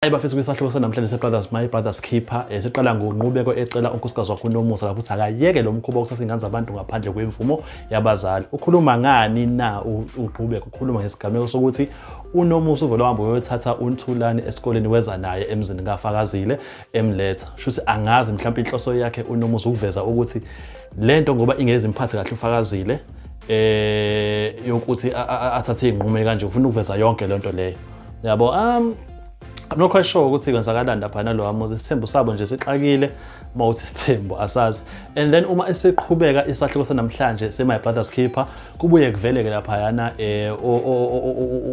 Hayi bafisa kwisahluko sanamhlanje seBrothers My Brothers Keeper siqala ngoNqubeko ecela unkosikazi wakhe uNomusa lapho uthi akayeke lo mkhuba wokuthatha ingane zabantu ngaphandle kwemvumo yabazali. Ukhuluma ngani na uNqubeko? Ukhuluma ngesigameko sokuthi uNomusa uvela wahamba uyothatha uNthulani esikoleni weza naye emzini kaFakazile emletha. Shuthi angazi mhlawumbe inhloso yakhe uNomusa ukuveza ukuthi lento ngoba ingezi imphathe kahle uFakazile yokuthi athathe inqumo kanje ufuna ukuveza yonke lento leyo. Yabo I'm not quite sure ukuthi kwenzakalani lapha nalo amuzi isithembu sabo nje sixakile mawuthi isithembu asazi. And then uma esiqhubeka isahluko sanamhlanje My Brothers Keeper kubuye kuveleke lapha yana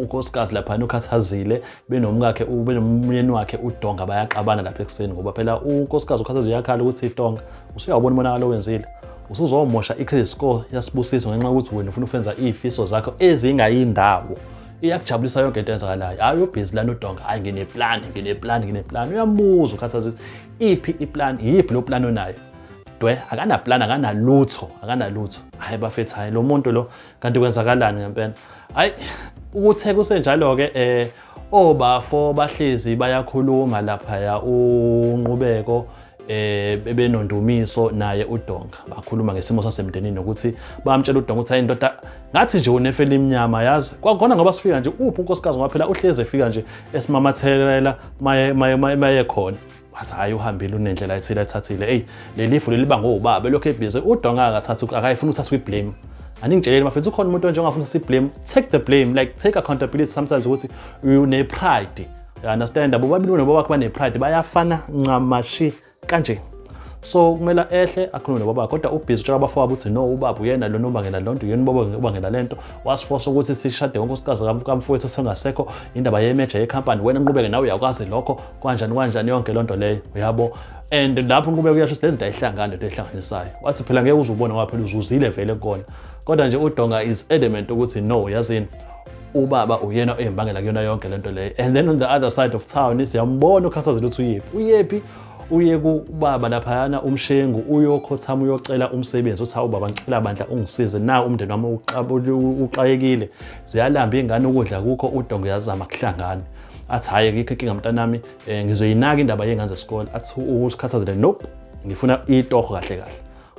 unkosikazi lapha uKhathazile benomkakhe benomyeni wakhe uDonga bayaxabana lapha ekseni ngoba phela unkosikazi uKhathazile yakhala ukuthi iDonga usuyabona umonakalo wenzile usuzomosha i-credit score yasibusiso ngenxa ukuthi wena ufuna ukwenza izifiso zakho ezingayindawo. Iyakujabulisa yonke into enzakalayo. Hayi ubhizi lana uDonga, hayi ngineplan. Uyambuza uKhathazile, iphi iplan? Yiphi lo plan onayo? Dwe akana plan, akanalutho. Hayi bafethu, hayi lo muntu lo kanti kwenzakalani ngempela? Hayi ukuthe kusenjalo ke obafo bahlezi bayakhuluma lapha ya uNqubeko bebenondumiso naye uDonga bakhuluma ngesimo sasemndenini ukuthi bamtshela uDonga ukuthi ayindoda ngathi nje unefela imnyama yazi kwakhona ngoba sifika nje uphi unkosikazi ngoba phela uhleze efika nje esimamathelela maye khona bathi hayi uhambile unendlela ethile ethathile hey lelifu leliba ngobaba lokho ebhizi uDonga akathatha akayifuna ukuthatha iblame aningitsheleni bafethu ukhona umuntu nje ongafuna ukuthatha iblame take the blame like take accountability sometimes ukuthi une pride you understand abobabili bonobaba bane pride bayafana ncamashi kanje so kumele ehle akhulume nobaba kodwa ubhizi utshela abafowabo ukuthi no ubaba uyena lo nobangela lonto yena ubaba ubangela lento wasiforce ukuthi sishade unkosikazi kamfowethu sengasekho indaba yemeja yecompany wena Nqubeke nawe uyakwazi lokho kanjani yonke lonto leyo uyabo and lapho Nqubeke uyasho ukuthi lezinto ayihlangane into ehlanganisayo wathi phela ngeke uzubona ngoba phela uzuzile vele kona kodwa nje uDonga is adamant ukuthi no yazini ubaba uyena oyembangela kuyona yonke lento leyo and then on the other side of town siyambona uKhathazile ukuthi uyephi uye kubaba lapha yana umshengu uyokhothama uyocela umsebenzi uthi hawu baba ngicela bandla ungisize na umndeni wami uqayekile ziyalamba ingane ukudla kukho uDonga yazama kuhlangana athi hayi ngikho inkinga mntanami ngizoyinaka indaba yengane zesikole athi uKhathazile nope ngifuna itoho kahle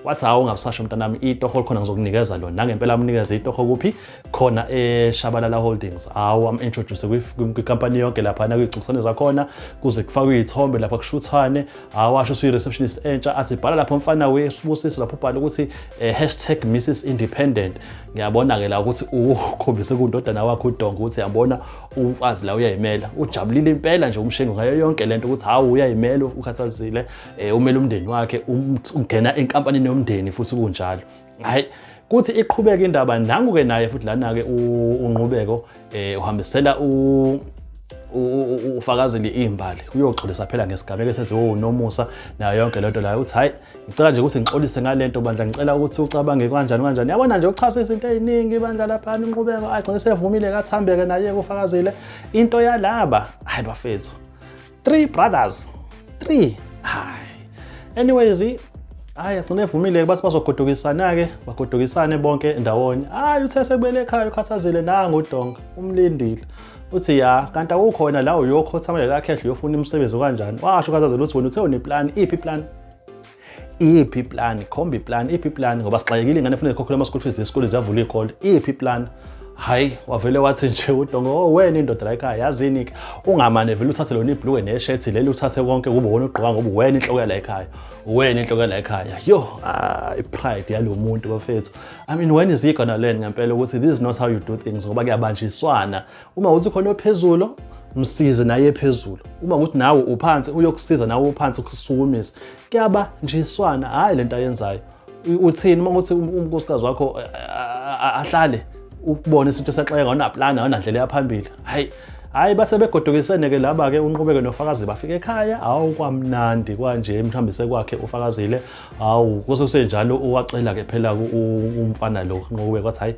wathi hawu ungabusasho mntanami itoho khona ngizokunikeza lona nangempela amnikeza itoho kuphi khona eShabalala Holdings hawu am introduce kwicompany yonke lapha na kwigcusane zakhona kuze kufakwe izithombe lapha kushuthane awasho usuyi receptionist entsha athi bhala lapha umfana weSibusiso lapho ubhala ukuthi #Mrs Independent ngiyabona ke la ukuthi ukhombise kundodana wakhe uDonga ukuthi yabona umfazi la uyayimela ujabulile impela nje umshengu ngayo yonke lento ukuthi hawu uyayimela uKhathazile umela umndeni wakhe ungena enkampanini yomndeni futhi kunjalo hayi kuthi iqhubeka indaba nangu ke naye futhi lana ke uNqubeko uhambisela uFakazile imbali uyogxolisa phela ngesigameko esenziwe uNomusa nayo yonke lento la uthi hayi ngicela nje ukuthi ngixolise ngalento bandla ngicela ukuthi ucabange kanjani yabona nje uchasa izinto eziningi bandla lapha uNqubeko agcine sevumile kathambeke naye kuFakazile into yalaba hayi bafethu 3 brothers 3 hayi anyways hayi asine evumile bathi bazogodokisana ke bagodokisane bonke ndawonye hayi uthe sekubele ekhaya uKhathazile nangu uDonga umlindile uthi ya kanti awukhona la uyokhothama lakhe uyofuna imisebenzi kanjani washo uKhathazile uthi wena uthe uneplan iphi plan khomba iplan ngoba sixayekile ingane efuna ikhokhela ama school fees esikole ziyavula ikole iphi plan hayi wavele wathi nje uDonga wena indoda la ekhaya yazini ke ungamane vele uthathe lona ibhluke neshirt leli uthathe konke kube wona ugqoka ngoba wena inhloko la ekhaya yo ipride yalo muntu bafethu I mean when is he gonna learn ngempela ukuthi this is not how you do things ngoba kuyabanjiswana uma uthi khona ophezulu msize naye phezulu uma ukuthi nawe uphansi uyokusiza nawe uphansi ukusukumisa kuyabanjiswana hayi lento ayenzayo uthini uma uthi unkosikazi wakho ahlale ukubona izinto saxeka awunaplan awunandlela yaphambili hayi base begodokisene ke laba ke uNqubeko noFakazile bafika ekhaya awu kwamnandi kanje emhambise kwakhe uFakazile awu kusenjalo uwacela ke phela umfana lo Nqubeko wathi hayi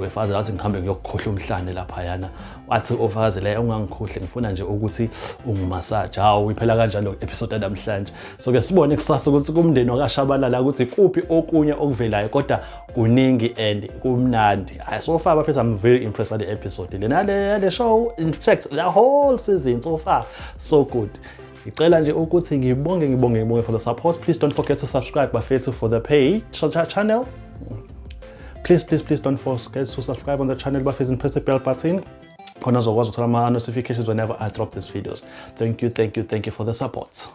weFakazile wathi ngihambe ngiyokukhohla umhlane lapha yana wathi ofakazela ungangikhohle ngifuna nje ukuthi ungimassage. Hawu iphela kanjalo episode namhlanje. So ke sibone kusasa ukuthi kumndeni wakashabalala ukuthi kuphi okunye okuvelayo kodwa kuningi and kumnandi. So far bafethu I'm very impressed with the episode. Le show in fact the whole season so far so good. Ngicela nje ukuthi ngibonge for the support. Please don't forget to subscribe bafethu for the page channel. Please don't forget to subscribe on the channel bafethu and press the bell button. Khona uzokwazi ukuthola ama notifications whenever I drop these videos. Thank you for the support.